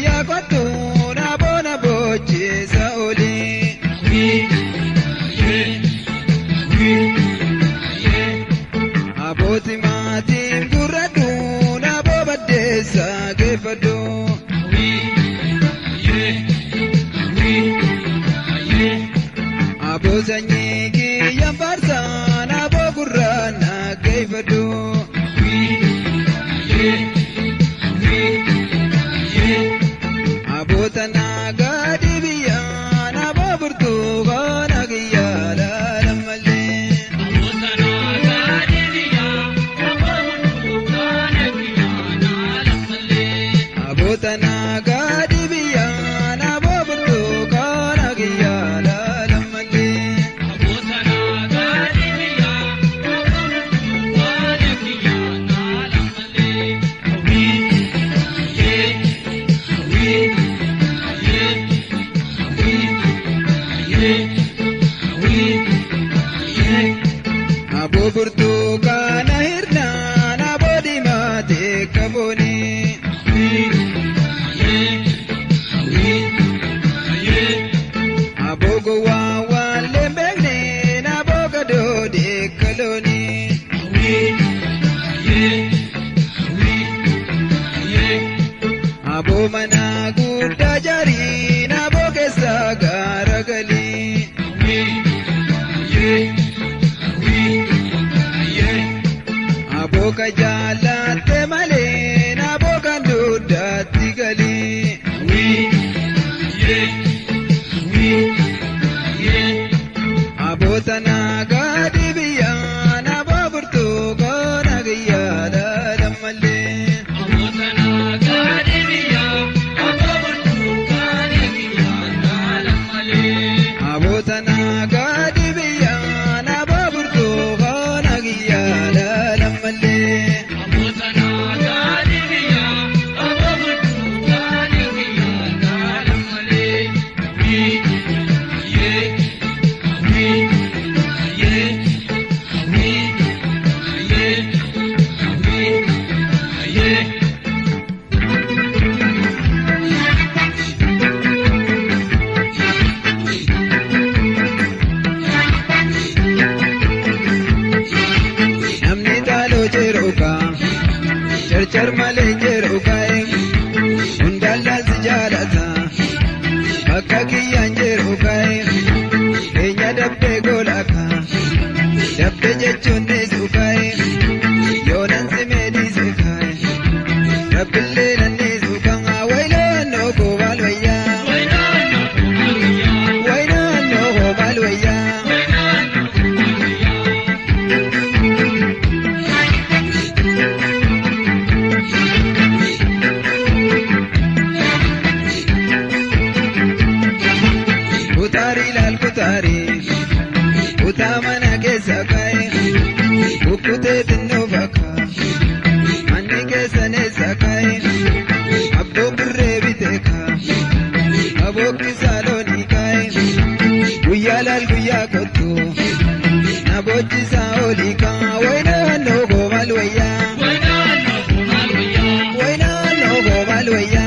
ya kotu na bona boche saoli. Aboti matim guradu na bobade sa gefado. Abosanye ki yambarsa na bogurra na gefado. Abota na gadi biya na baburtu gana giya la lamale. Abota na gadi biya na baburtu gana giya la lamale. Abota na gadi biya na baburtu gana giya la lamale. Abota na gadi biya na baburtu gana giya la Abo burtukaana hirna na bodi mate kaboni. Abo gowa wale begne na boga dode kaloni. Abo mana gudda jari na boge sagara gali. Aboka jalate male na boka nduda tigali. Abota na gadi biya na baburtu gona giya la lamale. Abota na gadi biya na baburtu gona giya la lamale. Abota na gadi biya na baburtu gona giya la lamale. Abota na gadi biya na baburtu gona giya la lamale. Namni talo jeruka, char male jeruka undalla sijalata, bakka kiyyan jeruka keenya dabbe golaka, dabbe jechuun nesuka yoonan simedi seka, rabbille nanni suka waynaanno gobal wayya, waynaanno gobal wayya. Kutari lal kutari, kutamana kesa kai, kukute tinu baka, mani kesa nesa kai, abdo burre biteka, abo kisaloni kai, guya lal guya kotu, nabochi saoli ka, waina no gobal waya, waina no gobal waya.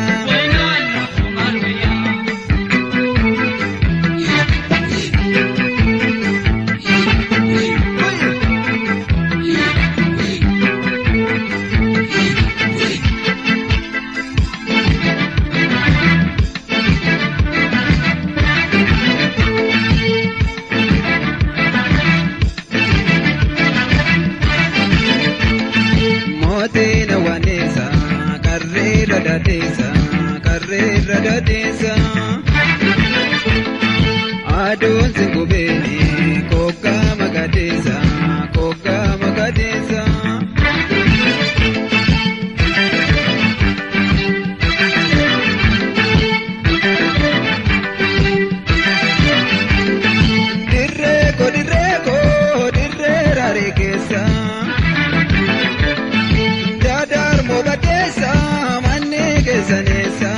Motina wanesa, carrera dadesa, adon singubeni, koka magadesa. Dirre rare kesa. Dadar mogadesa, manne kesanesa.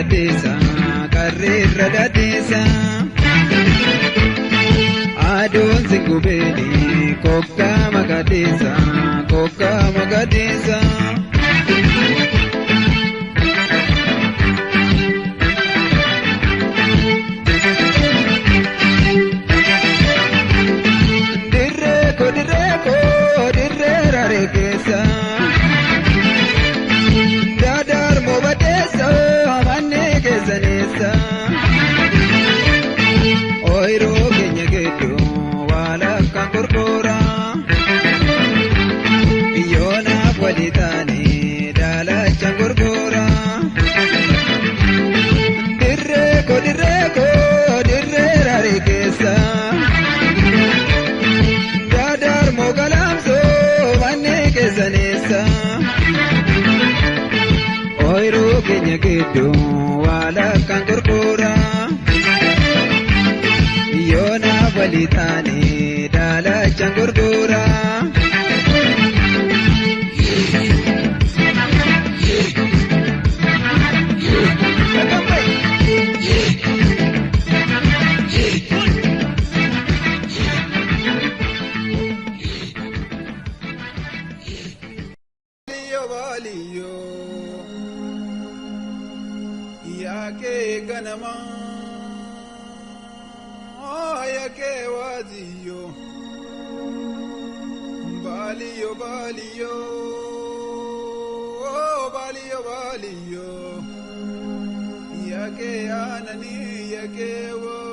gadisa, karira gadisa. Adon singubeni, koka magadisa, koka magadisa. Direko, dirre rarekesa. Dadar mobadesa, manne kesanesa. Oiro kenya gedo, wala kankorkora. Yona kwalitani, dala changorkora. Direko, dirre rarekesa. Dadar mogalamso, manne kesanesa. Oiro kenya gedo, wala kankorkora. Yona valitani, dala changorkora. Valiyo, yake ganama, yake waziyo. Valiyo, valiyo, yake anani, yake waziyo.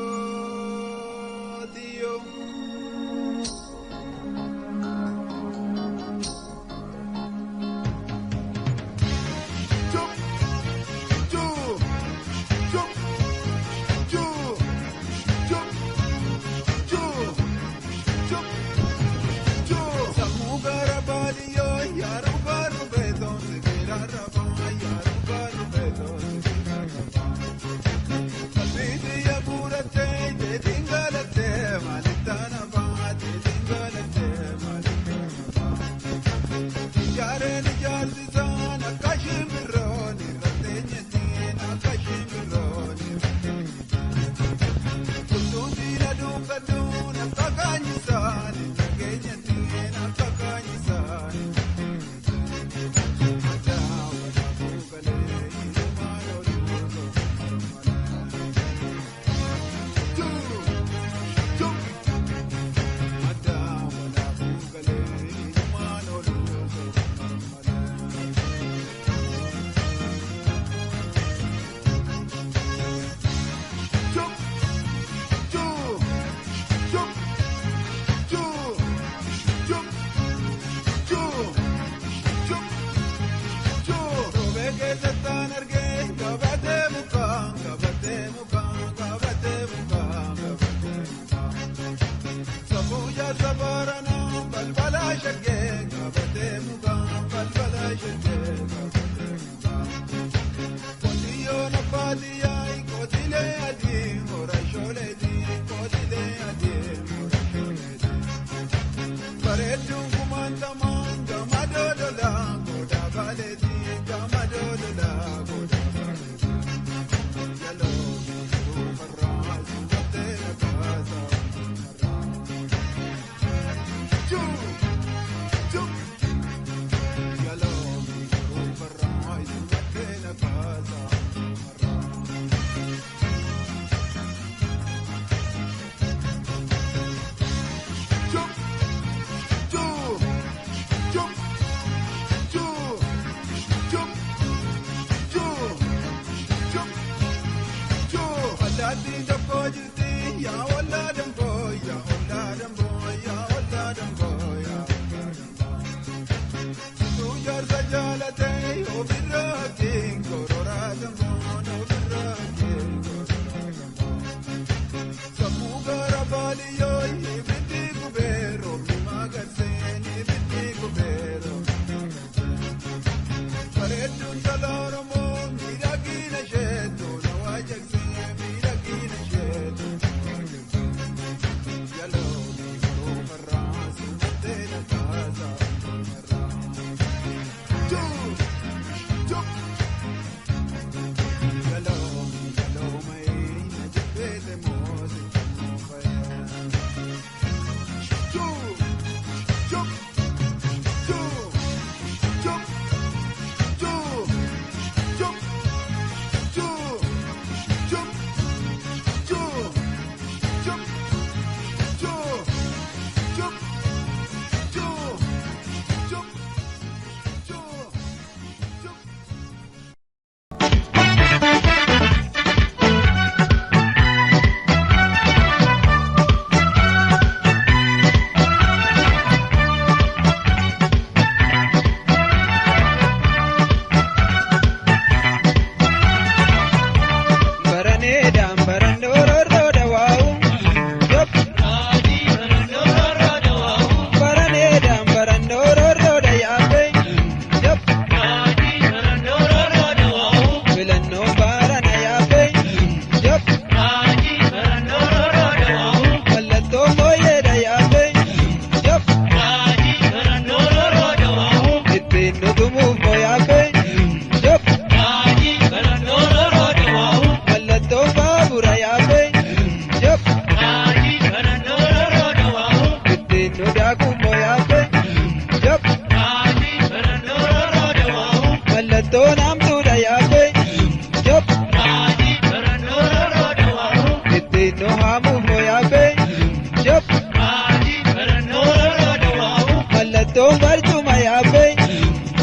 mallattoon barcuma yaabbe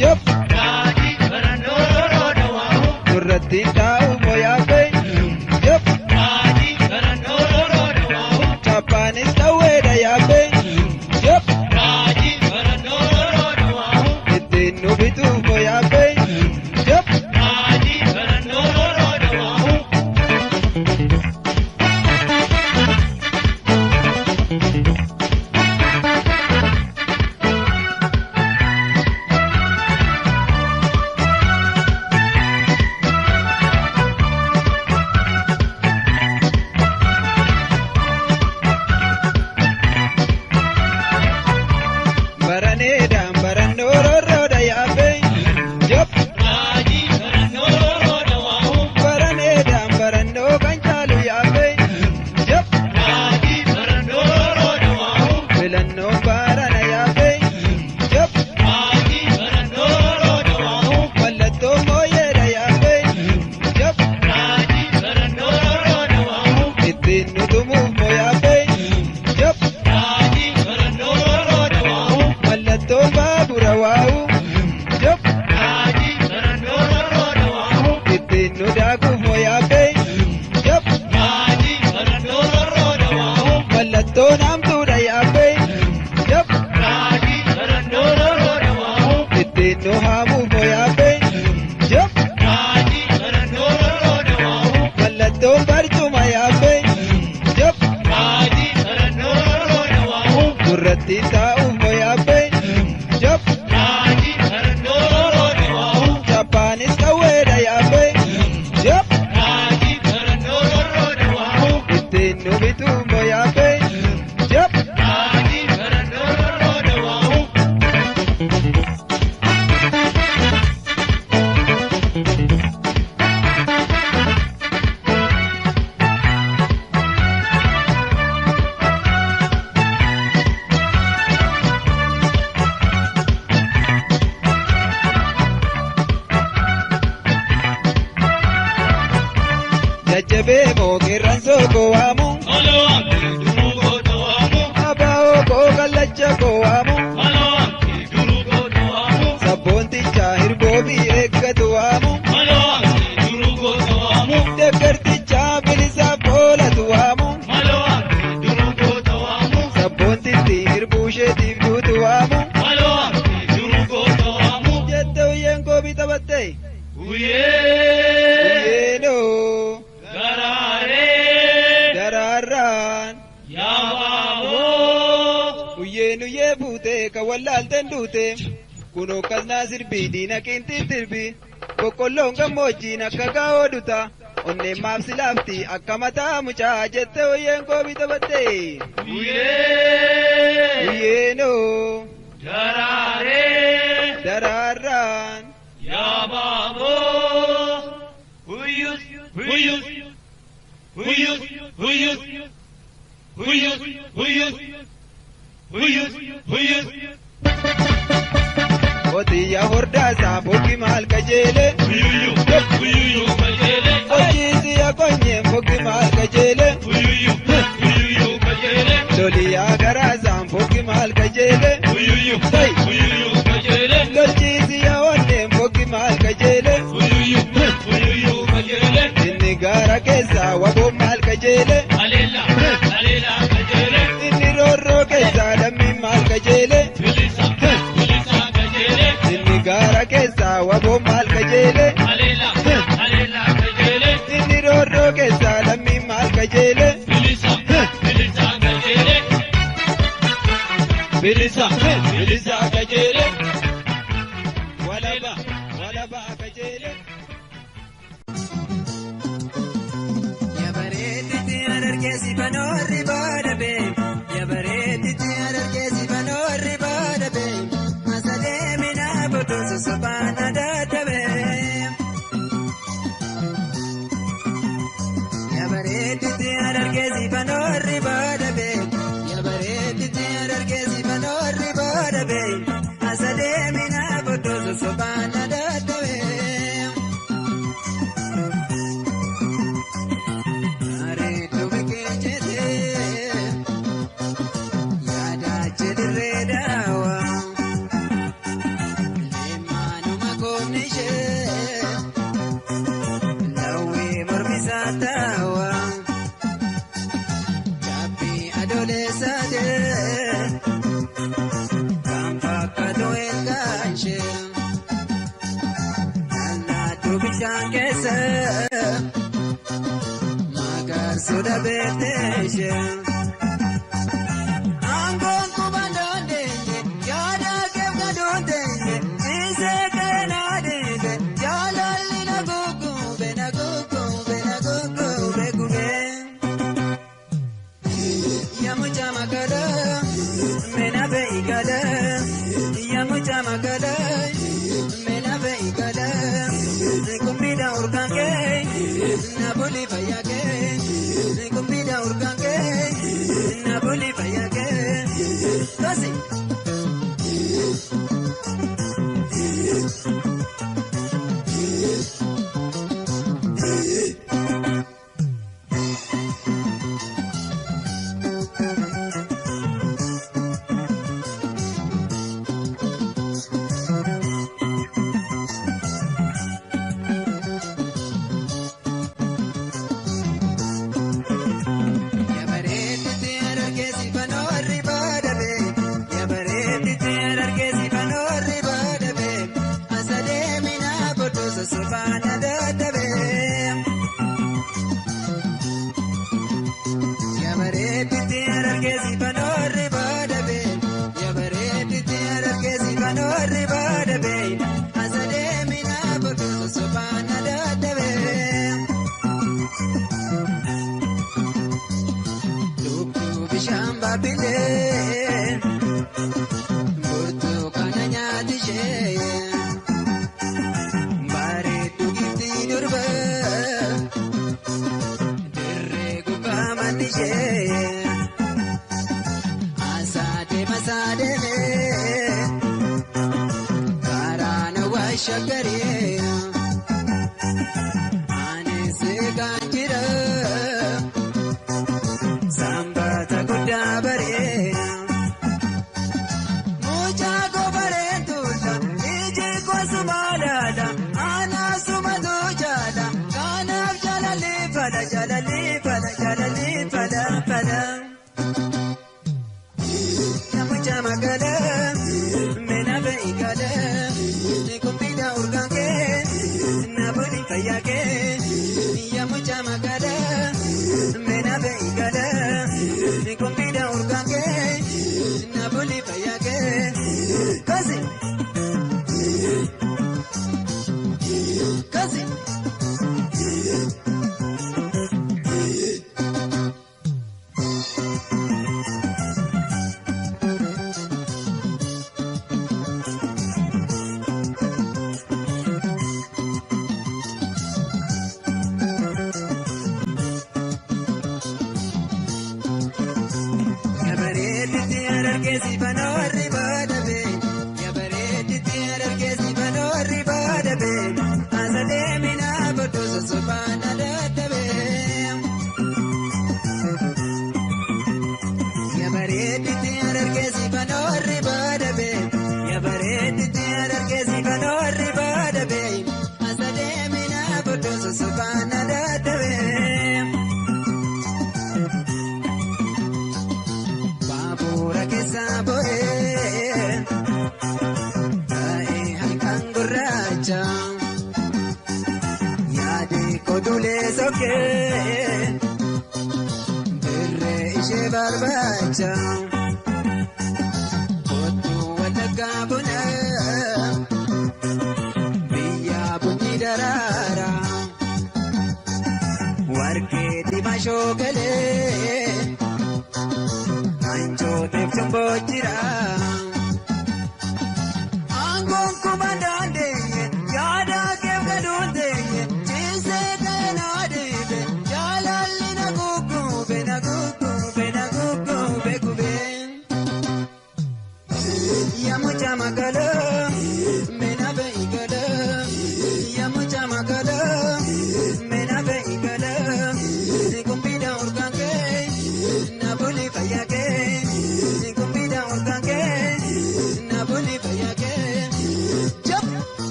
jab Raji Barandoro Dawamu nurratti taa'u moo yaabbe jab Raji Barandoro Dawamu chappaanis dhawweedha yaabbe jab Raji Barandoro Dawamu ittiin nu bituuf moo yaabbe jab Raji Barandoro Dawamu baraneedhaan barannoororroodha yaabbe jab Raji Barandoro Dawamu baraneedhaan barannoo kan caalu yaabbe jab Raji Barandoro Dawamu filannoon baarana yaabbe jab Raji Barandoro Dawamu mallattoon mooyyeedha yaabbe jab Raji Barandoro Dawamu ittiin nu tumuuf moo yaabbe jab Raji Barandoro Dawamu mallattoon baabura waa'u jab Raji Barandoro Dawamu ittiin nu daakuuf moo yaabbe jab Raji Barandoro Dawamu mallattoon hamtuudha yaabbe jab Raji Barandoro Dawamu ittiin nu haamuuf moo yaabbe jab Raji Barandoro Dawamu mallattoon barcuma yaabbe jab Raji Barandoro Dawamu nurratti taa'uuf moo yaabbe jab Raji Barandoro Dawamu chappaanis dhawweedha yaabbe jab Raji Barandoro Dawamu ittiin nu bituuf moo yaabbe jab Raji Barandoro Dawamu jajjabee moo qeerransoo koo waamu Malo anki durugo Dawamu abaa'oo koo kallacha koo waamu Malo anki durugo Dawamu sabboontichaa hirboo fi eeggatu waamu Malo anki durugo Dawamu deeggartichaa bilisaaf oolatu waamu Malo anki durugo Dawamu sabboontitti hirbuu isheetiif duutu waamu Malo anki durugo Dawamu jette uyyeen koo bitabatte Uyyeenoo Garaaree daraarraan Yaababoo uyyee fuute kan wallaalteen duute kunoo kasnaa sirbii diina qiintiin dirbii boqqolloon gammoojjiin akka gaa'oo duta onneen maabsi laafti akka mataa mucaa jette uyyeen koo bitabatte uyyeenoo Garaaree daraarraan Yaababoo Huyyus Huyyus Huyyus Huyyus Huyyus Huyyus Huyyus Huyyus Otiyyaa hordaasaa bokki maal qajeele Huyyuyyu Huyyuyyu kajeele hojiisiyaa konyeen bokki maal qajeele Huyyuyyu Huyyuyyu kajeele loliyaa garaasaan bokki maal qajeele Huyyuyyu Huyyuyyu kajeele lolchiisiyaa onneen bokki maal qajeele Huyyuyyu Huyyuyyu kajeele inni gaara keessaa waboon maal qajeele Aleela Aleela kajeele inni roorroo keessaa lammiin maal qajeele Bilisa Bilisa kajeele inni gaara keessaa waboon maal qajeele Aleela Aleela kajeele inni roorroo keessaa lammiin maal qajeele Bilisa Bilisa kajeele Bilisa Bilisa kajeele walaba qajeele. Ya bareediti adargeessi banoorri baadhabe ya bareediti adargeessi banoorri baadhabe masalee minaa botoota sobaana dadhabe. Ya bareediti adargeessi banoorri baadhabe ya bareediti adargeessi banoorri baadhabe masalee minaa botoota sobaana dadhabe. kankesa magar suda beteshe angon kubandonde yada kevgadonde ise kenade jalali na gugu begube yamucha makala mena beigala yamucha makala mena beigala kumbida urkange nabuli bayake kumbida urkange nabuli bayake kasi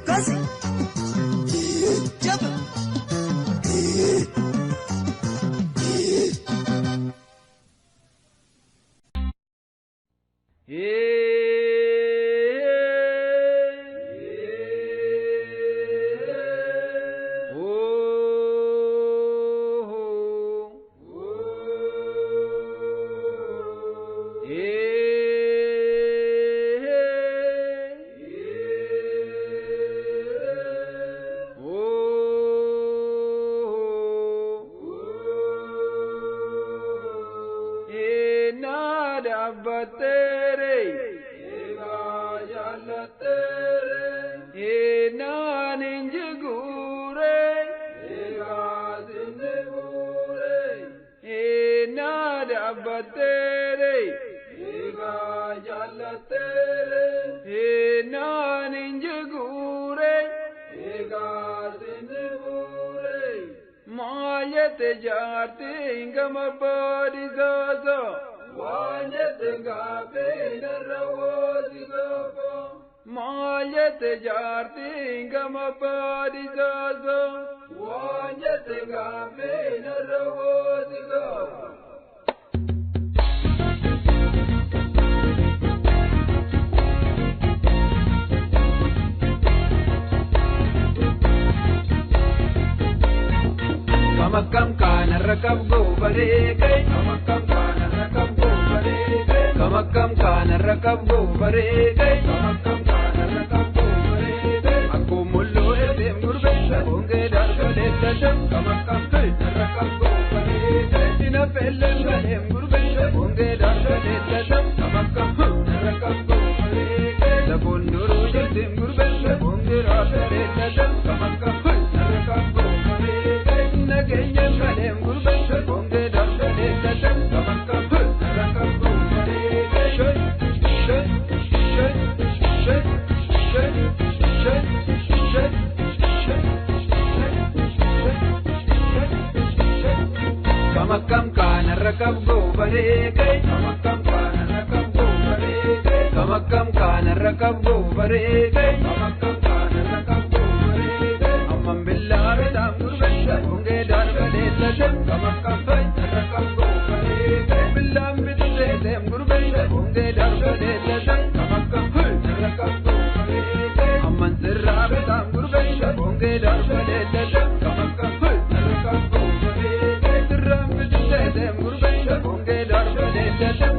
Casi. Enan injigure Enad abbatere Enan injigure Mayat jarte ingam badi zaza Mayat jarte ingam badi zaza Kamakam kana rakab go bare kai Kamakam kana rakab go bare kai Kamakam kana rakab go bare kai Kamakam kana rakab go bare kai Aku mullo edem gurbe sabunge dar gale tadam Kamakam kana rakab go bare kai Tina pellen galem gurbe sabunge dar gale tadam Kamakam kana rakab go bare kai Labunduru edem gurbe sabunge dar gale tadam Kamakam kana rakab go bare kai Kenya kalem gurbe sabunge dar gale tadam Kamakam kana rakab go bare kai Kamakam kana rakab go bare kai Kamakam kana rakab go bare kai Kamakam kana rakab go bare kai Kamakam kana rakab go bare kai Ammam billah dam gurbe sabunge dar gale tadam Kamakam kana rakab go bare kai billah bidde dem gurbe sabunge dar gale tadam Kamakam kana rakab go bare kai amman sirra dam gurbe sabunge dar gale tadam Kamakam kana rakab go bare kai sirra bidde dem gurbe sabunge dar gale tadam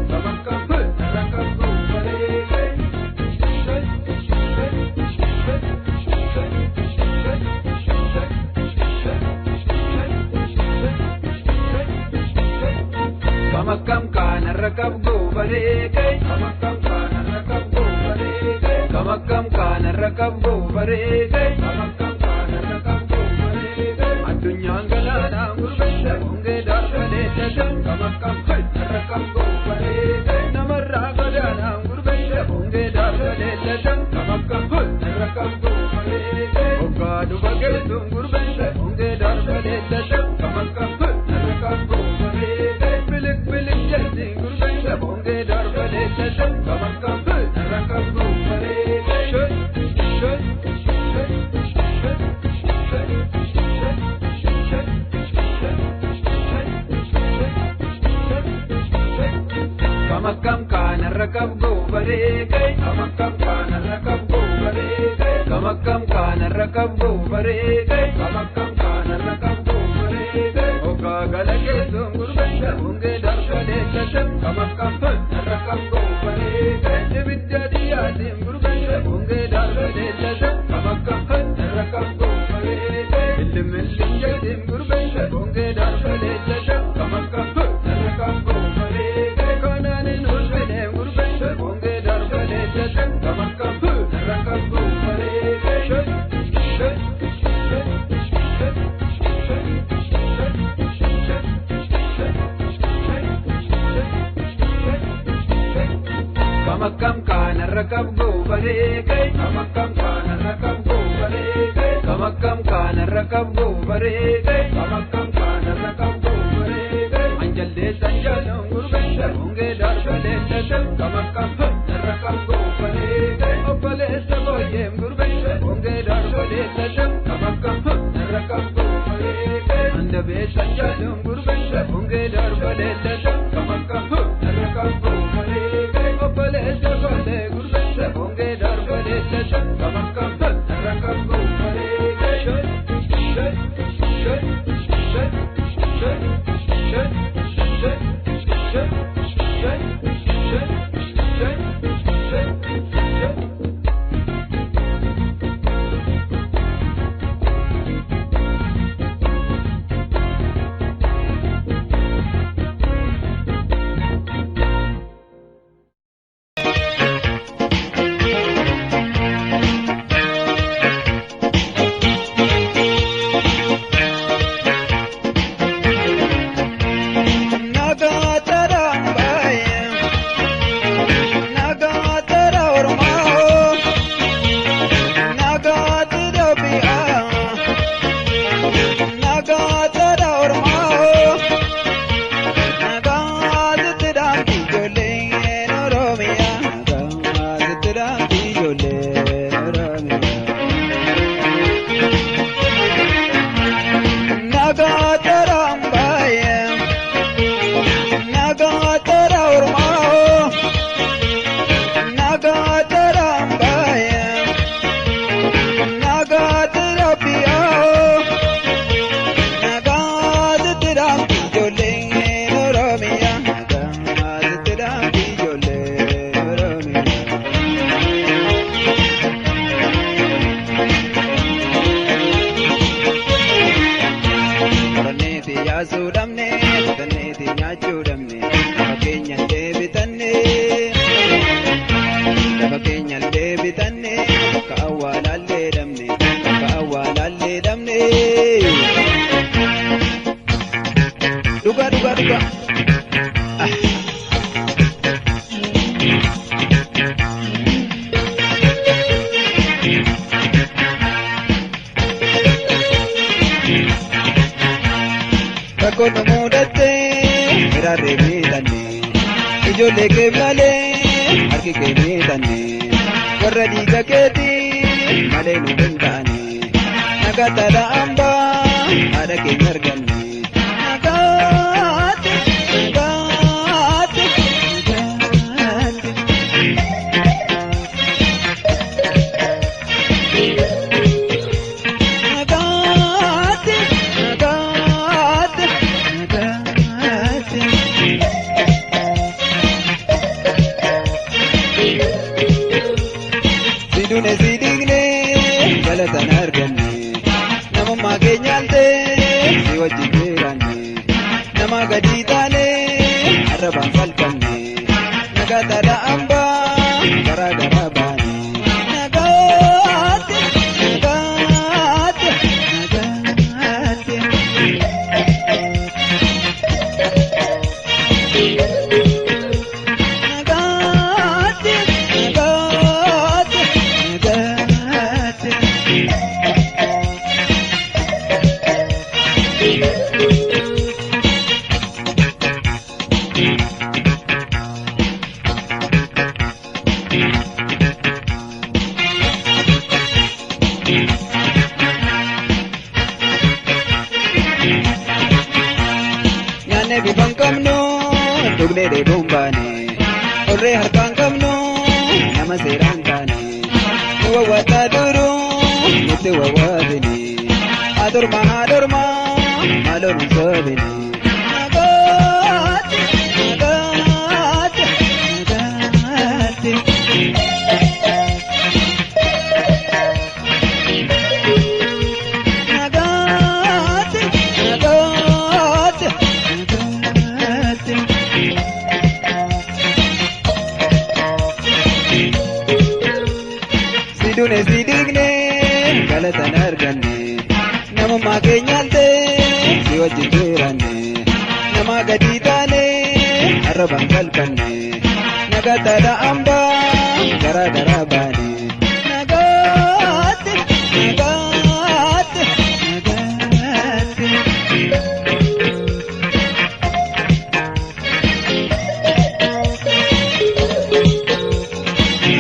Kamakam kana rakab go bare kai Kamakam kana rakab go bare kai Kamakam kana rakab go bare kai Kamakam kana rakab go bare kai Kamakam kana rakab go bare kai Adunya galana gurbe sabunge dar gale tadam Kamakam kana rakab go bare kai Namarra galana gurbe sabunge dar gale tadam Kamakam kana rakab go bare kai Ogadu bagel tum gurbe sabunge dar gale tadam Kamakam kana rakab go bare kai Bilik bilik jadi gurbe sabunge dar gale tadam Kamakam kana rakab go bare kai Kamakam kana rakab go bare kai Kamakam kana rakab go bare kai Kamakam kana rakab go bare kai Kamakam kana rakab go bare kai Oka galage tum gurbe sabunge dar gale tadam Kamakam kana rakab go bare kai Vidya diya dim gurbe sabunge dar gale tadam Kamakam kana rakab go bare kai Ilm dim gurbe sabunge dar gale tadam Kamakam kana rakab go bare kai Kanani nusbe dem gurbe sabunge dar gale tadam Kamakam kana rakab go bare kai Kamakam kana rakab go bare kai Kamakam kana rakab go bare kai Kamakam kana rakab go bare kai Kamakam kana rakab go bare kai Anjal de sanjalong gurbe sabunge dar gale tadam Kamakam kana rakab go bare kai Opale saboye gurbe sabunge dar gale tadam Kamakam kana rakab go bare kai Andabe sanjalong gurbe sabunge dar gale tadam Kamakam kana rakab go bare kai Opale saboye gurbe sabunge dar gale tadam Kamakam kana rakab go bare kai bakka awwaalallee dhabne bakka awwaalallee dhabne. Dhuga dhuga dhuga. Rakkoon nu mudatte biraarree miidhanne ijoollee kee malee harki kee miidhanne warra dhiiga keetii malee nu danda'ane nagaataadha hambaa haadha keenya arganne nagaate nagaate nagaate. Sidune sidigne galatan arganne namummaa keenyaalte si wajjin jiraanne nama gadi taane arrabaan salphanne nagaataadha hambaa garaa garaa baane nagaate nagaate nagaate. Nyaanne bifaan qabnu dhugnee dheebuun baane qorree harkaan qabnu nama seeraan taane nu wawwaataa duruu nutti wawwaatini haadorma haadorma maaloo nu soobini. Nagaate nagaate nagaate. Sidune sidigne galatan arganne namummaa keenyaalte si wajjin jiraanne nama gadi taane arrabaan salphanne nagaataadha hambaa garaa garaa baane nagaate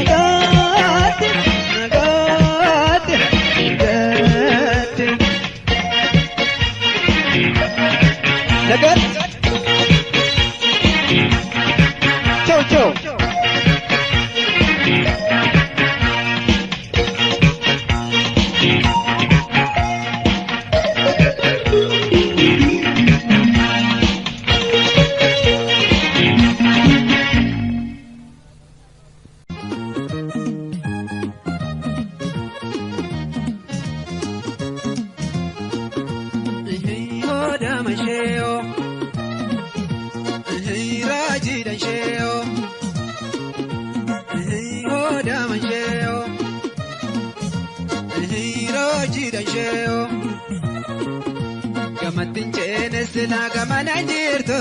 nagaate nagaate. Nagat. Ciao ciao. Gamattin ceene sila gamana jirtu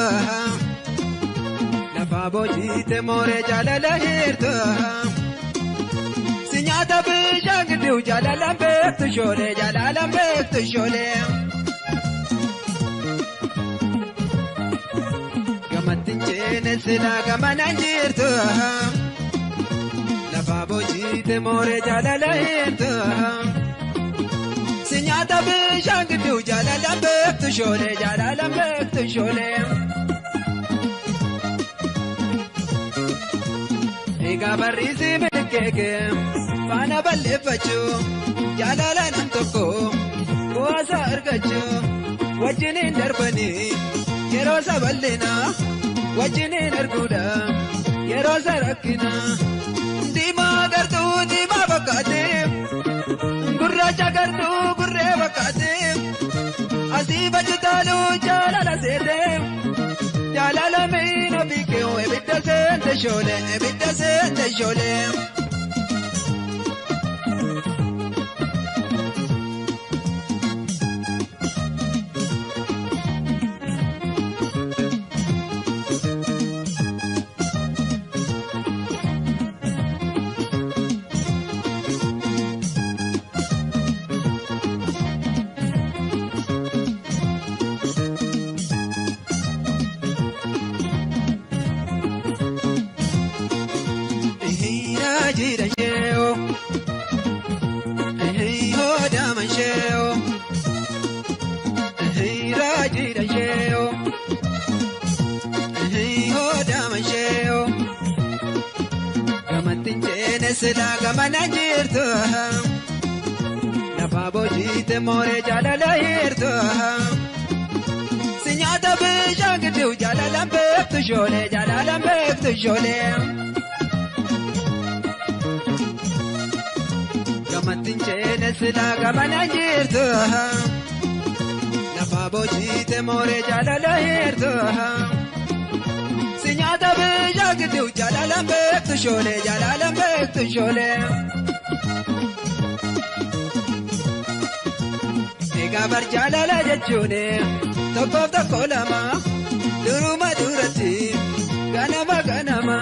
lafa boojite mooree jaalala hirtu si nyaata bishaan gidduu jaalalaan beektu shoolee jaalalaan beektu shoolee. Gamattin ceene sila gamana jirtu lafa boojite mooree jaalala hirtu. Nyaata bishaan gidduu jaalalaan beektu shoolee jaalalaan beektu shoolee. Egaa barriisi milkeeke faana balleeffachuu jaalala nam tokko bu'aasa argachuu wajjiniin darbanii yeroo isa bal'inaa wajjiniin arguudha yeroo isa rakkinaa diimaa gartuu diimaa fakkaatee. Gurraacha gartuu gurree fakkaatee asii bajjitaalu jaalala seetee jaalala miina biikee ebidda seente shoolee ebidda seente shoolee. sila gamana jirtu Nafa bojiite moore jaalala hirtu Sinyata bishaan gidduu jaalalaan beektu shoolee jaalalaan beektu shoolee Gamattiin ceene sila gamana jirtu Nafa bojiite moore jaalala hirtu Sinyata bishaan gidduu jaalalaan beektu shoolee jaalalaan beektu shoolee Egaa bar jaalala jechuun tokkoof tokko lama duruma duratti ganama ganama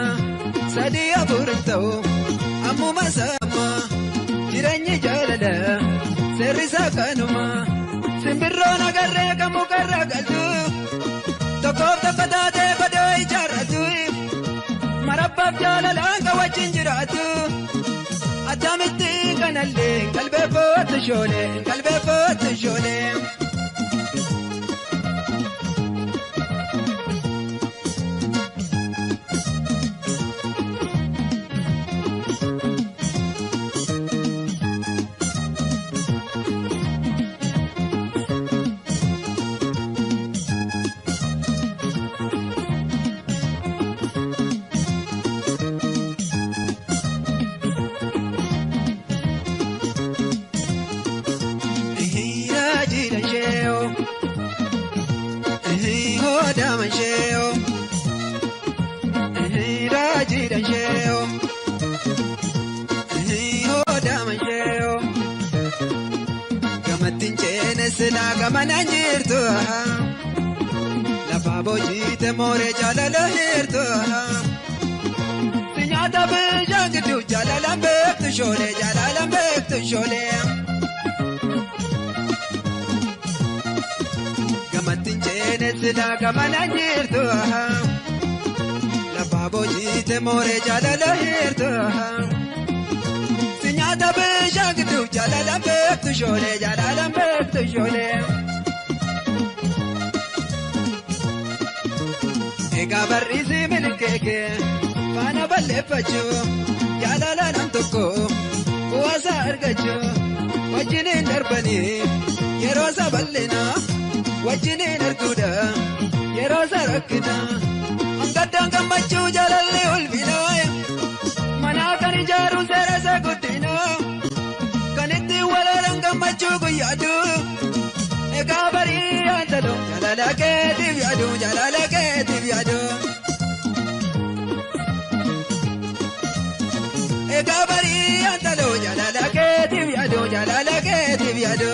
sadii afur ta'u ammuma sama jireenyi jaalala seerrisa kanuma simbirroon agarree kan mukarra galtu tokkoof tokko taatee godoo ijaarratu marabbaaf jaalalaan kan wajjin jiraatu Adamitti kanallee qalbeeffootti shoolee qalbeeffootti shoolee. Sila gamana jirtu lafa bojiite moore jaalala hirtu Sinyata bishaan gidduu jaalalaan beektu shoolee jaalalaan beektu shoolee Gamattiin ceene sila gamana jirtu lafa bojiite moore jaalala hirtu Sinyata bishaan gidduu jaalalaan beektu shoolee jaalalaan beektu shoolee Egaa barriisi milkeeke faana balleeffachuu jaalala nam tokko bu'aasa argachuu wajjiniin darbanii yeroo isa bal'ina wajjiniin arguudha yeroo isa rakkina hangaddaan gammachuu jaalalli ulfina manaa kan ijaaru seera isa guddina kan ittiin walaalan gammachuu guyyaadhu Egaa barii yaadaloo jaalala keetiif yaadu jaalala keetiif yaadu Egaa barii yaadaloo jaalala keetiif yaadu jaalala keetiif yaadu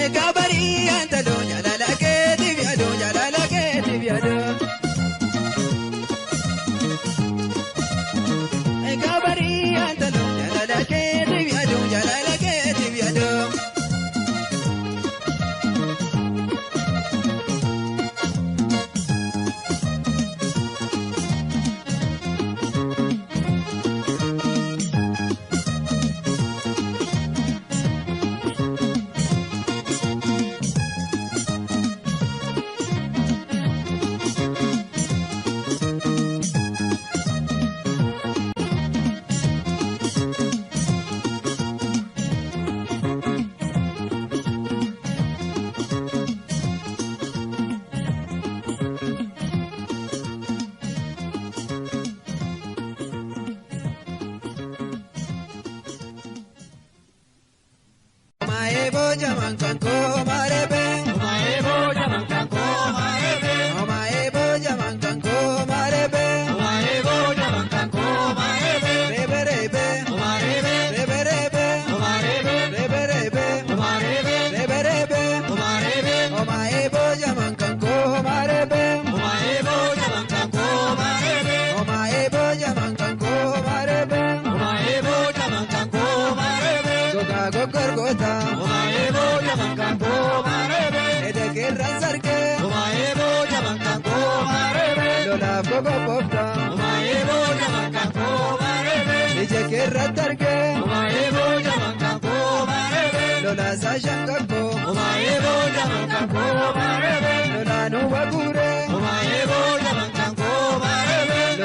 Egaa barii yaadaloo jaalala keetiif yaadu jaalala keetiif yaadu Egaa barii yaadaloo jaalala keetiif yaadu jaalala keetiif yaadu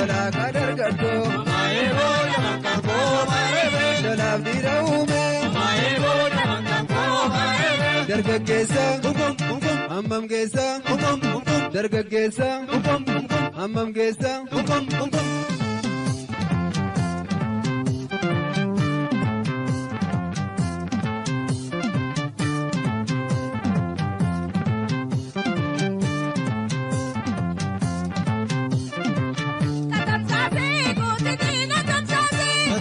lola kadargaddo Maebo Yamankanko Maebe lolaaf dhiira uume Maebo Yamankanko Maebe dargaggeessa hammam geessa dargaggeessa hammam geessa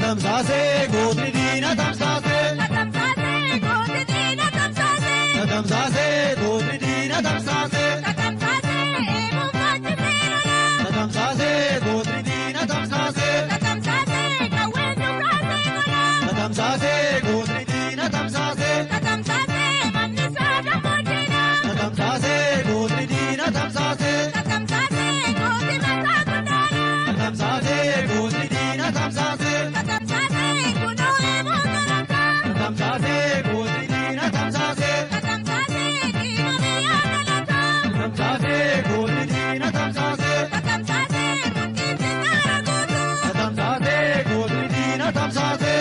Tamsase Godri Dina Tamsase Tamsase Godri Dina Tamsase Tamsase Godri Dina Tamsase Tamsase Godri Dina Tamsase Tamsase Godri Dina Tamsase Tamsase Godri Dina Tamsase Tamsase Godri Dina Tamsase Tamsase Godri Dina Tamsase Tamsase Godri Dina Tamsase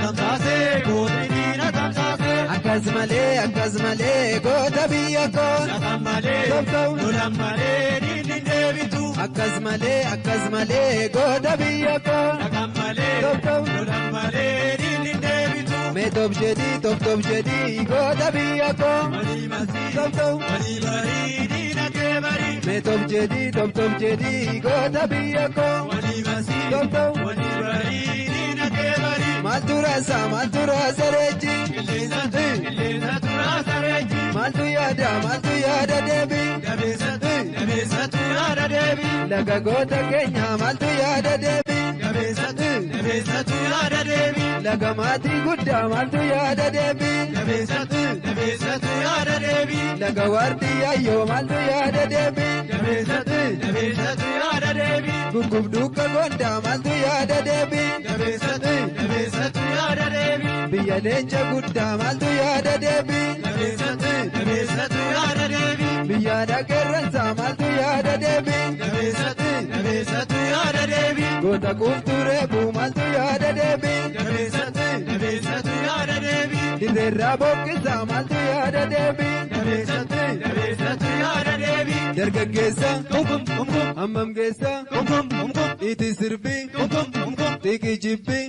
Tamsase Godri Dina Tamsase akkasmalee goota biyya koo Lulamale Dini Devitu akkasmalee goota biyya koo Lulamale Dini Devitu mee top jedhii goota biyya koo Walibari Dina Kebari mee top jedhii goota biyya koo Walibari Dina Kebari maaltu raasa reechi Kilesa Tura Sareji maaltu yaada deebii Dabesa Tura Devi laga goota keenya maaltu yaada deebii Dabesa Tura Devi laga maatii guddaa maaltu yaada deebii Dabesa Tura Devi laga waardiyyaayoo maaltu yaada deebii Dabesa Tura Devi gugubduuka gondaa maaltu yaada deebii Dabesa Tura Devi biyya leenca guddaa maaltu yaada deebii Dabesa Tura Devi biyya dhageerransaa maaltu yaada deebii Dabesa Tura Devi goota quuftuu reebuu maaltu yaada deebii Dabesa Tura Devi dirreerraa boqqisaa maaltu yaada deebii Dabesa Tura Devi dargaggeessa hammam geessa iti sirbii xiqii jibbii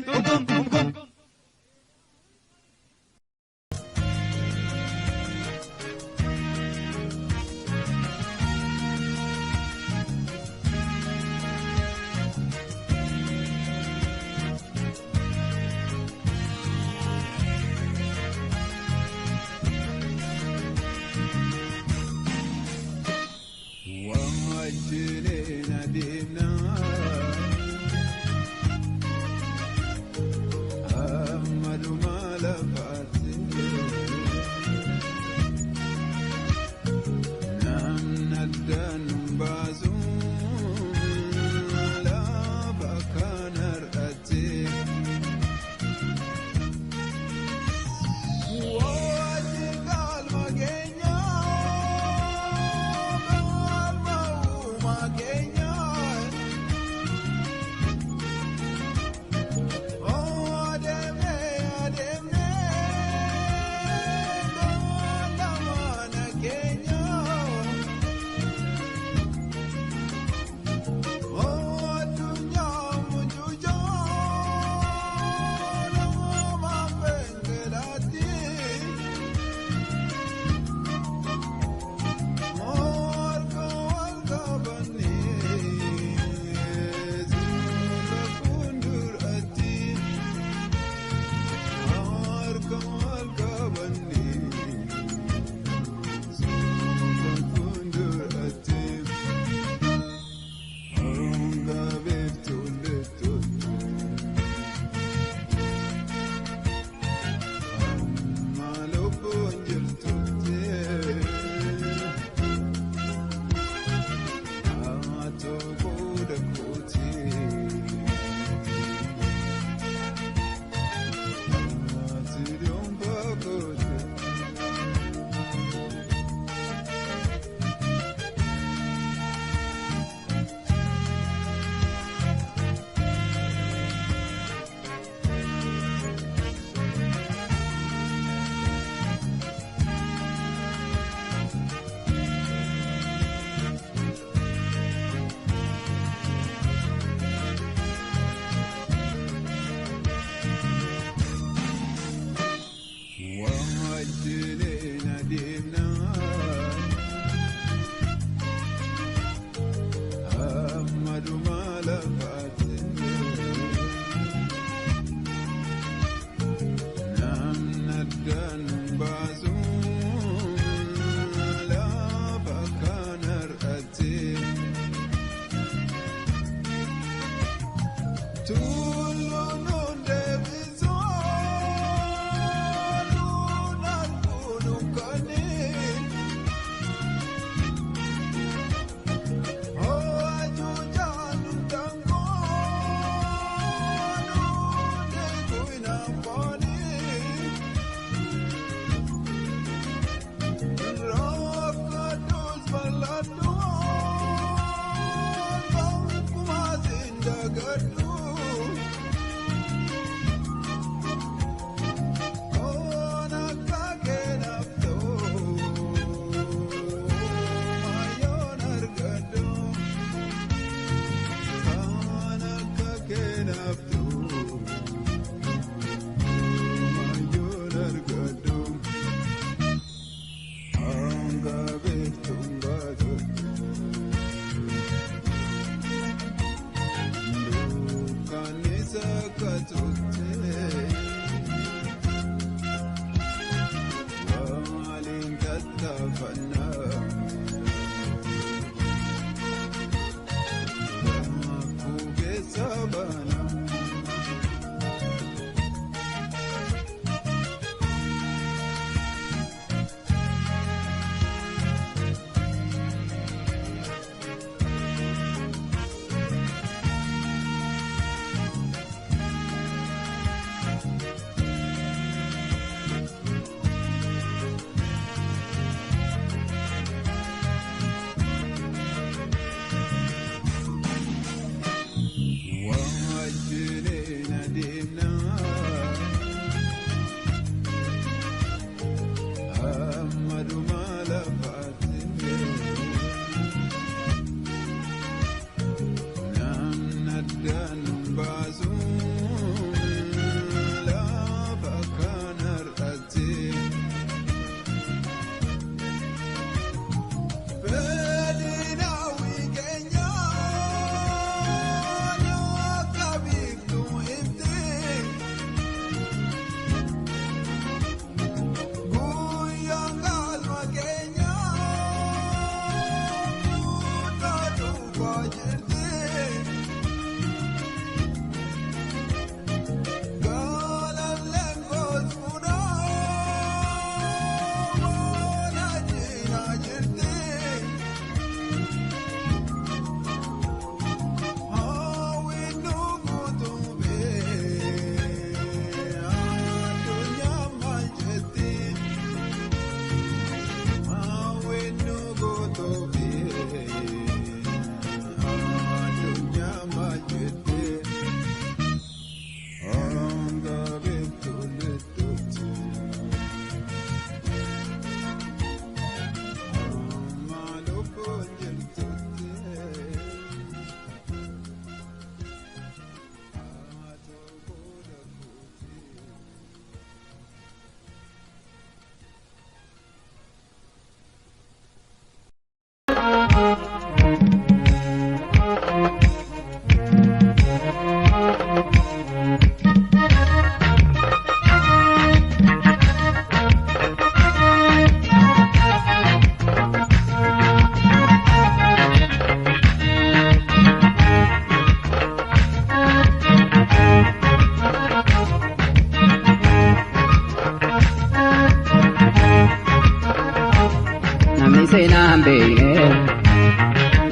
seenaan beekne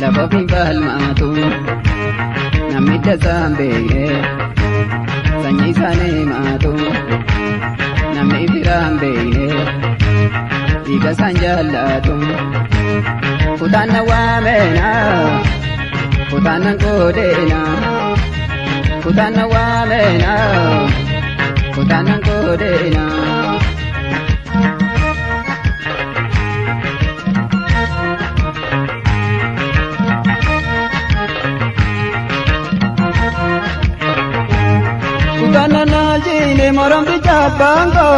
lafa fi falmaatu namni dasaan beekne sanyii isaanii maatu namni firaan beekne dhiiga isaan jaallatu kutaan na waameena kutaan nan qoodeena kutaan na waameena kutaan nan qoodeena. Nanajine morom di jabango,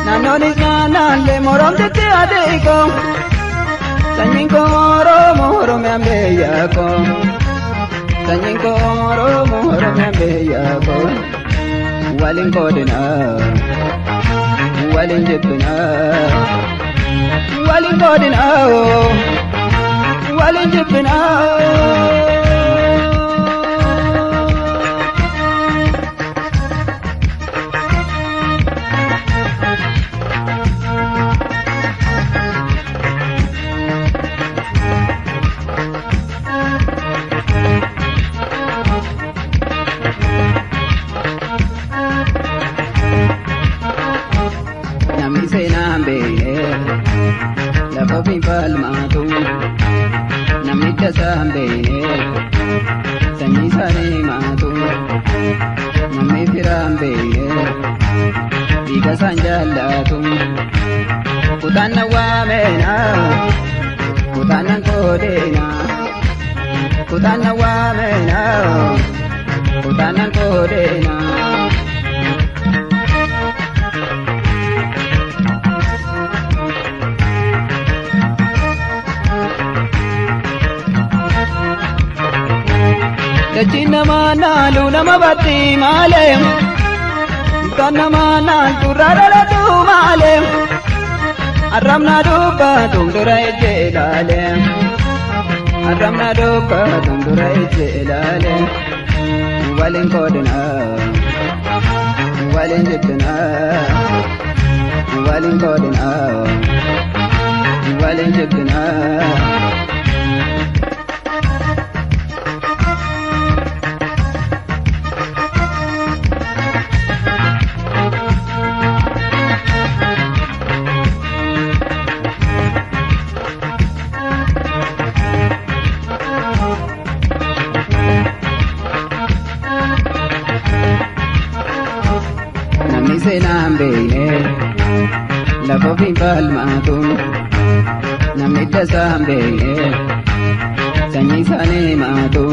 nanonis nanande morom di tiadeko, sanyinko moro membeyako, sanyinko moro membeyako, walin kodina, walin jepina, walin kodina, walin jepina. Lafa fi falmaatu namni dasaan beekne kutana wamena kutana kodena Dachina mana luna mabati malem kana mana turara tu malem Aramna dupa tundurai jelale Aramna dupa tundurai jelale Walin kodina Walin jitna Walin kodina Walin jitna Senam bene la bofi palmatu namni dasam bene sanyi sane matu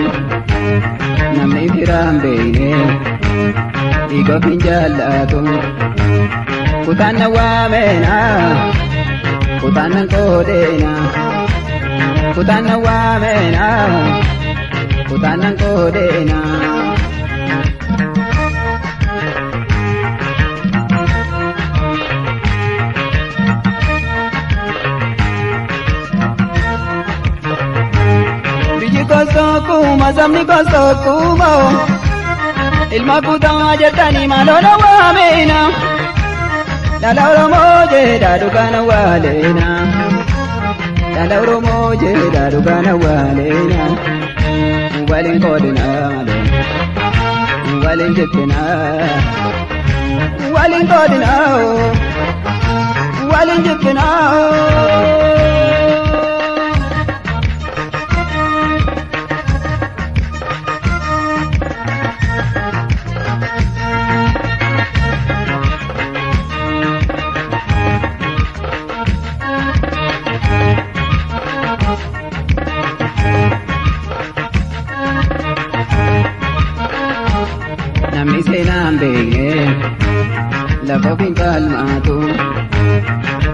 namni firam bene digo pinjalatu kutana wamena kutana kodena kutana wamena kutana kodena Kosoku mazamni kosoku mo ilma kuta jetani malona wamena dalauro moje dadugana walena dalauro moje dadugana walena walin kodina walin jepna walin kodina walin jepna Namni senam bene la bofi palmatu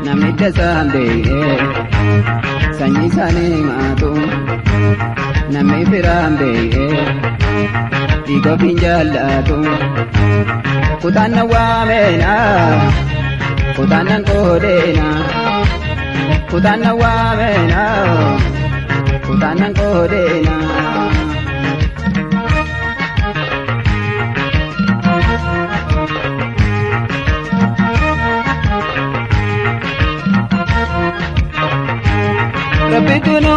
namni dasam bene sanyi sane matu namni firam bene digo pinjalatu kutana wamena kutana kodena kutana wamena kutana kodena Rabituno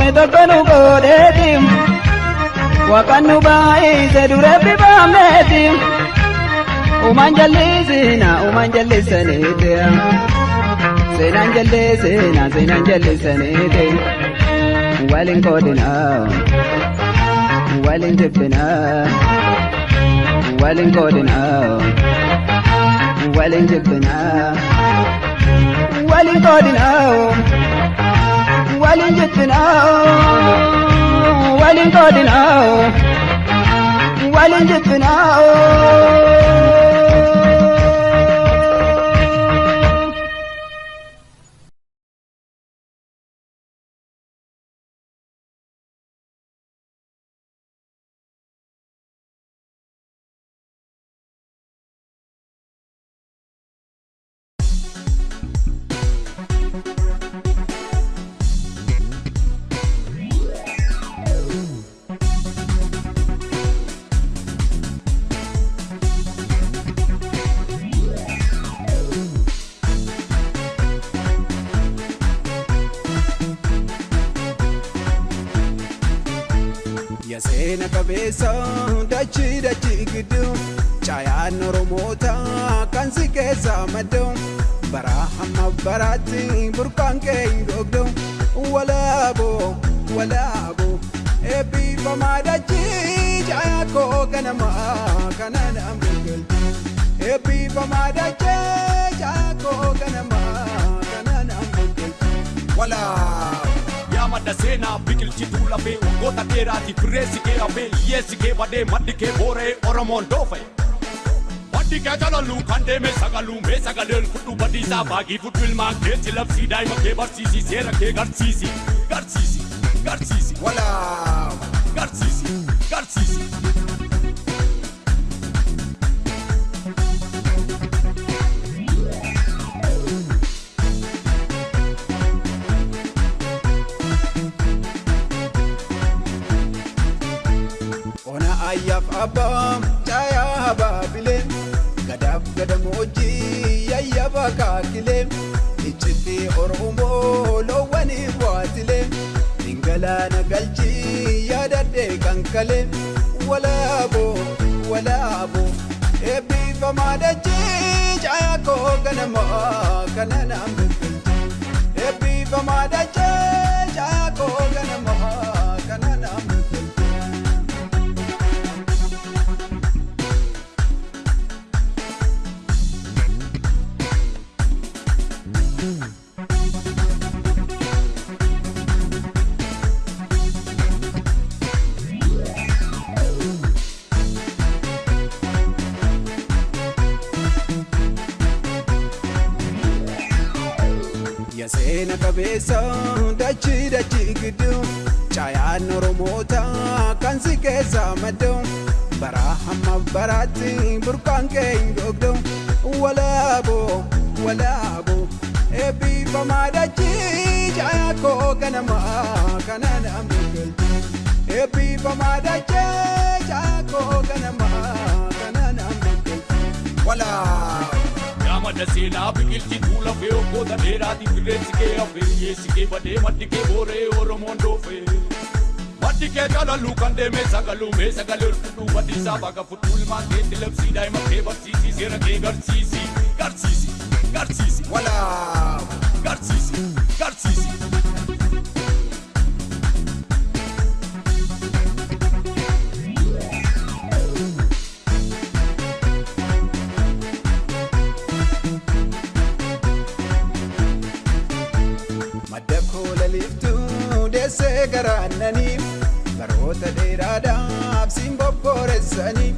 medakanu kodetim wakanu bai sedurabi bametim umanjalisina umanjalisanete senanjalisina senanjalisanete walin kodina walin jibna walin kodina walin jibna walin kodina walin jitna walin kodina walin jitna Seena qabeessa dachi gidduu caayaan Oromoota kan si keessa maddu bara hamma baraatti burqaan kee hin gogdu walaaboo eebbifamaa dachi caayaa koo ganamaa kanaan bulgalti eebbifamaa dachi caayaa koo ganamaa kanaan bulgalti walaaboo. madda seenaa biqilchituu lafee waggoota dheeraati fireessi kee hafee hiyyeessi kee badee maddi kee booree Oromoon doofe. Maddi kee jalaluu kan deeme sagaluu mee sagaleen fudhu badiisaa baagii fudhu ilmaan keetti labsii daa'ima kee barsiisi seera kee garsiisi garsiisi garsiisi walaa garsiisi garsiisi. Ayaf abam chaya hababile gadab gadamoji yayaba kakile ichiti oromo lowani bwatile ingala nagalji yadade kankale wala abo ebi famadaji chaya ko ganama kanana mbekji ebi famadaji chaya ko ganama kanana Yasena kabesa dachi gidu chaya noromota kansi kesa madu barahama barati burkanke ingogdo wala abo ebi famadachi chaya ko ganama kanana mugel ebi famadachi chaya ko ganama kanana mugel wala madda seenaa biqilchituu lafee waggoota dheeraati fireessi kee hafee hiyyeessi kee badee maddi kee booree Oromoon doofe. Maddi kee jalaluu kan deeme sagaluu mee sagalee fudhu badiisaa baga fudhu ilmaan keetti labsii daa'ima kee barsiisi seera kee garsiisi garsiisi garsiisi walaa garsiisi garsiisi. Garanani baroota dheeraadhaaf siin bobbooressanii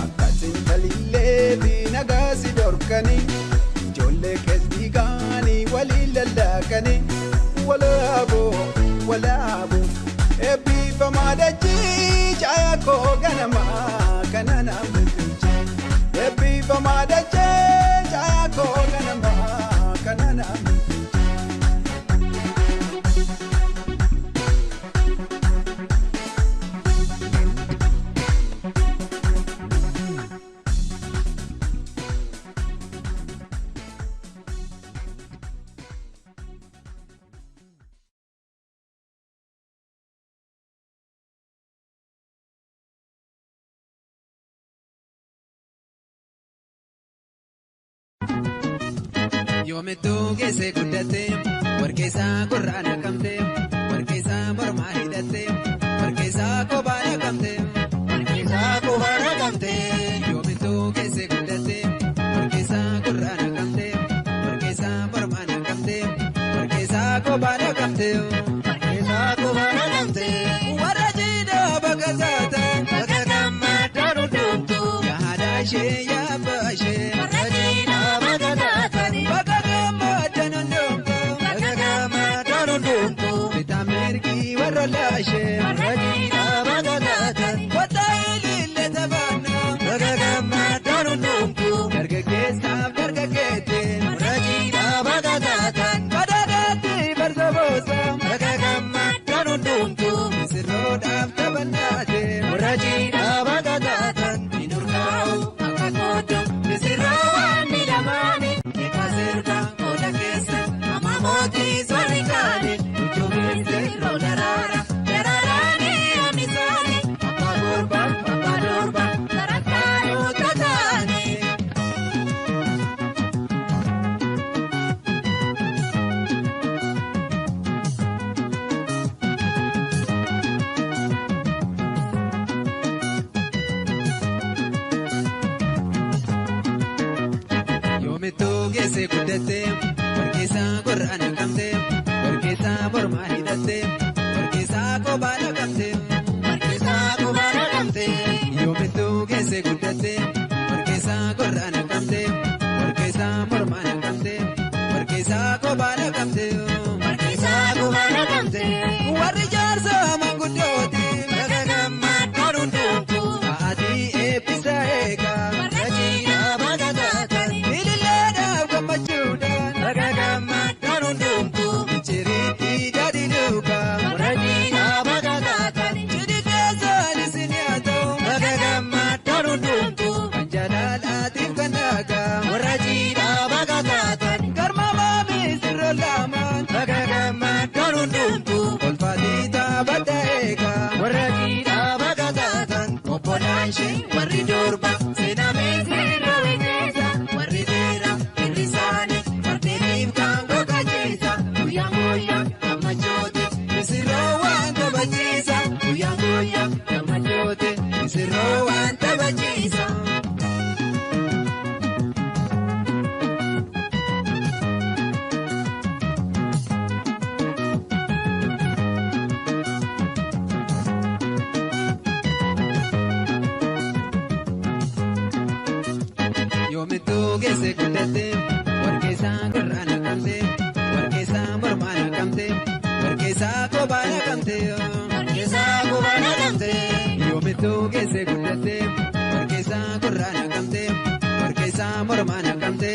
akkaatiin taliillee biinagaasi dorkanii ijoollee keessdiigaanii waliin lallaaqanii walaaboo eebbifamaa dachii caayaa koo ganamaa kanana murteechi eebbifamaa dachii caayaa koo ganamaa kanana murteechi. Yoomituu geesse guddate warqeessaa gurraan hakamte warqeessaa mormaa hidhatte warqeessaa kophaan hakamte warqeessaa kophaan hakamte. Yoomituu geesse guddate warqeessaa gurraan hakamte warqeessaa mormaan hakamte warqeessaa kophaan hakamte warqeessaa kophaan hakamte. Warra jiidhaa bakka saata bakka gammadaa dhudhuubtu yaada ishee yaabba ishee warra jiidhaa bakka saatani bakka. Vitamerki warra laashe warra jiidhaa bakka saatan geesse guddatte warqeessaa qorraa naqamte warqeessaa mormaa naqamte warqeessaa kophaa naqamte warqeessaa kophaa naqamte warri jaarsa manguddooti laga gammachuun hundumtu haati eebbisa eega warra jiidhaa baga taatan ililleedhaaf gammachuudhaan laga gammachuun hundumtu michiriitti gadi luuka warra jiidhaa baga taatan cidhi keessaan isin haa ta'u laga gammachuun hundumtu kan jalaalaatiif kan dhaagaa warra jiidhaa baga taatan garmamaa misirroo laamaan laga gammachuun hundumtu olfaatii taphata eegaa warra jiidhaa baga taatan obbolaan ishee warri durba seenaa meesirra beekeessa warri dheeraa irri isaanii fardeeniif kan gogacheessa guyyaa guyyaa gammachoote misirroo waan taphachiisa guyyaa guyyaa gammachoote misirroo waan taphachiisa. Yoomittuu geesse guddatte warqeessaa qorraa naqamte warqeessaa mormaa naqamte warqeessaa kophaa naqamte warqeessaa kophaa naqamte yoomittuu geesse guddatte warqeessaa qorraa naqamte warqeessaa mormaa naqamte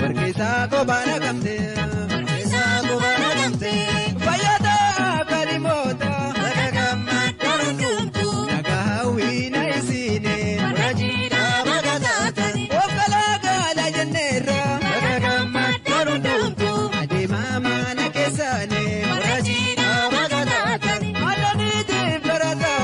warqeessaa kophaa naqamte warqeessaa kophaa naqamte fayyadaa kalimoota laga gammachuun hundumtu nagaa hawwiina isiine warra jiidhaa baga taatan of galaagala jenneerra laga gammachuun hundumtu adeemaa maana keessaane warra jiidhaa baga taatan Adaniitiif barataa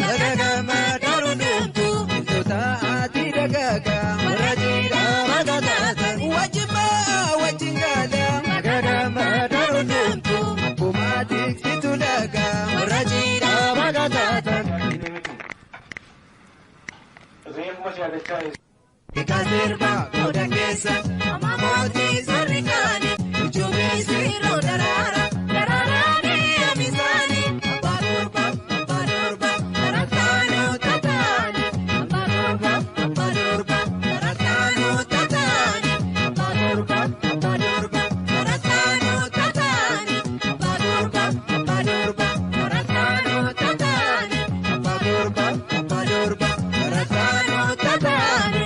laga gammachuun hundumtu iltoota ati dagaagaa warra jiidhaa baga taatan wajjimaa wajjin gaala laga gammachuun hundumtu akkuma tiksitu lagaa warra jiidhaa baga taatan Egaa sirbaa gooda keessa amma mootii sarri kaane ijoolleessi yeroo daraara daraaraanii amisaanii abbaa durbaaf barattanoo tataani abbaa durbaaf barattanoo tataani abbaa durbaaf barattanoo tataani abbaa durbaaf barattanoo tataani abbaa durbaaf barattanoo tataani.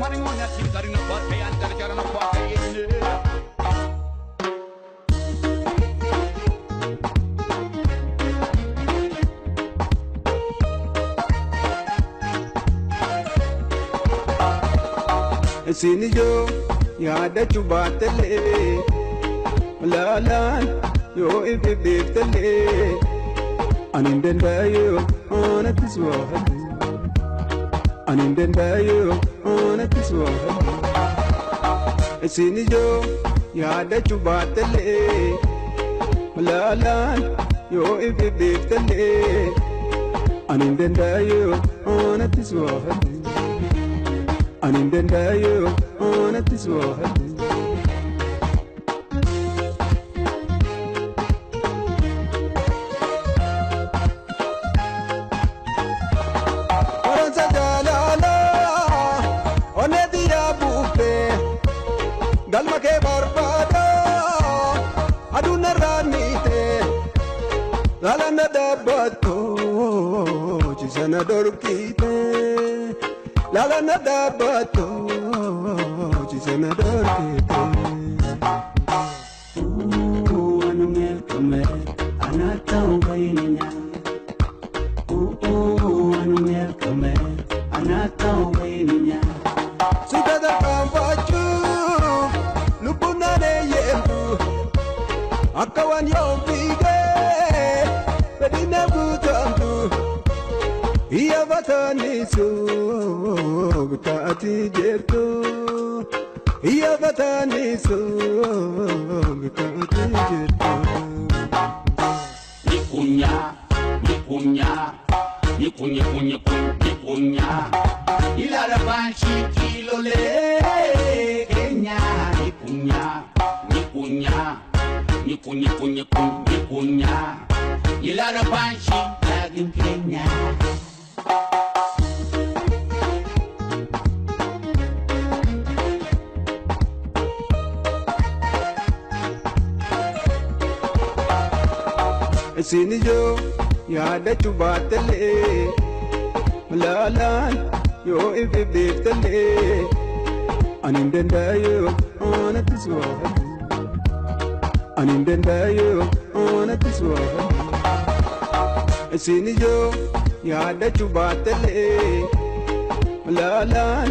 Maringonya cinta dengan pakaian cara nak pakai ini. Isin ijoo yaadachuu baattallee laalaan yoo ibibbeeftallee ani hin danda'u aanattis waa halle ani hin danda'u aanattis waa halle isin ijoo yaadachuu baattallee laalaan yoo ibibbeeftallee ani hin danda'u aanattis waa halle ani hin danda'u aanattis waa halle Oransa jaalala oneeti yaa buuftee galma kee barbaada aduun narraa miitee laalana dhaabbattoo chisana dorkitee laalana dhaabbattoo chisana dorkitee. Anumel anata ungainya anumel anata ungainya sudada kambachu lubunane yembu akawan yombige bedina butambu iya batanisu bukati jerto iya batanisu bukati jerto nikunya Ilara banshi laging Kenya Sinijo yaada chubatale Malalan yo ibibiftale Anindendayo ona tiswahali Anindendayo ona tiswahali Sinijo yaada chubatale Malalan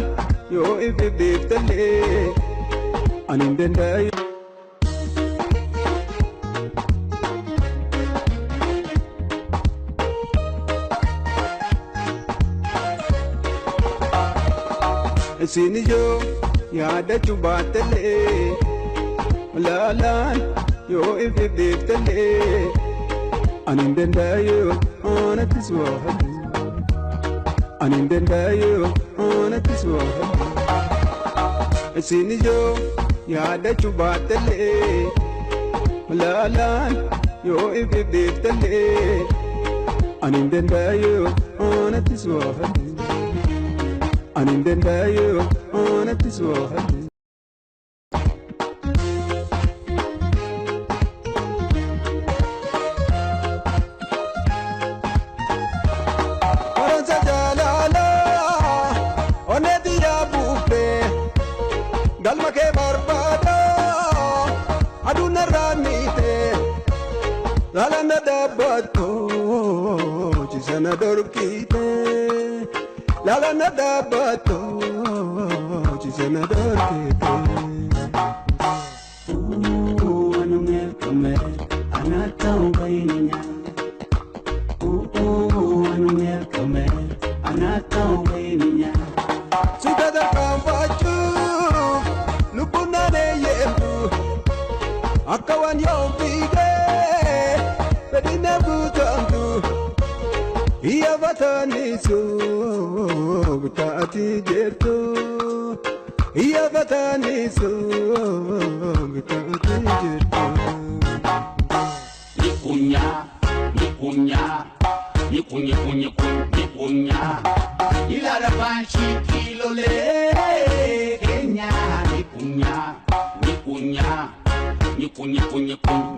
yo ibibiftale Anindendayo Sinijo yaada chubatale Malalan yo ibibiftale Anindendayo ona tiswahali Anindendayo ona tiswahali Sinijo yaada chubatale Malalan yo ibibiftale Anindendayo ona tiswahali Anindendayo ona tiswahali Oranza jalala onediya bupe galma ke barbada aduna ramite lalana dabatko jisana dorkite Lalana dabato jisana dorkite anumel kame anata ubainya anumel kame anata ubainya Sudada kambachu lupunane yembu akawan yombide bedina butandu Iya batanisu butati jerto Iya batanisu butati jerto Nikunya Ilara banshi kilole Kenya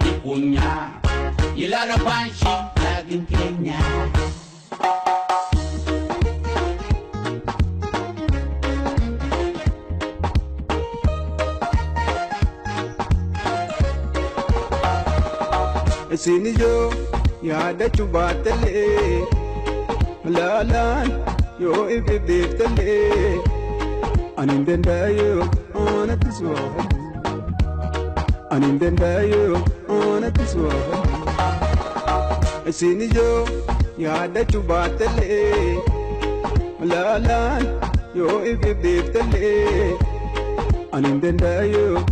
Nikunya Ilara banshi laging Kenya Sinijo yaada chubatale Malalan yo ibibiftale Anindendayo ona tiswahali Anindendayo ona tiswahali Sinijo yaada chubatale Malalan yo ibibiftale Anindendayo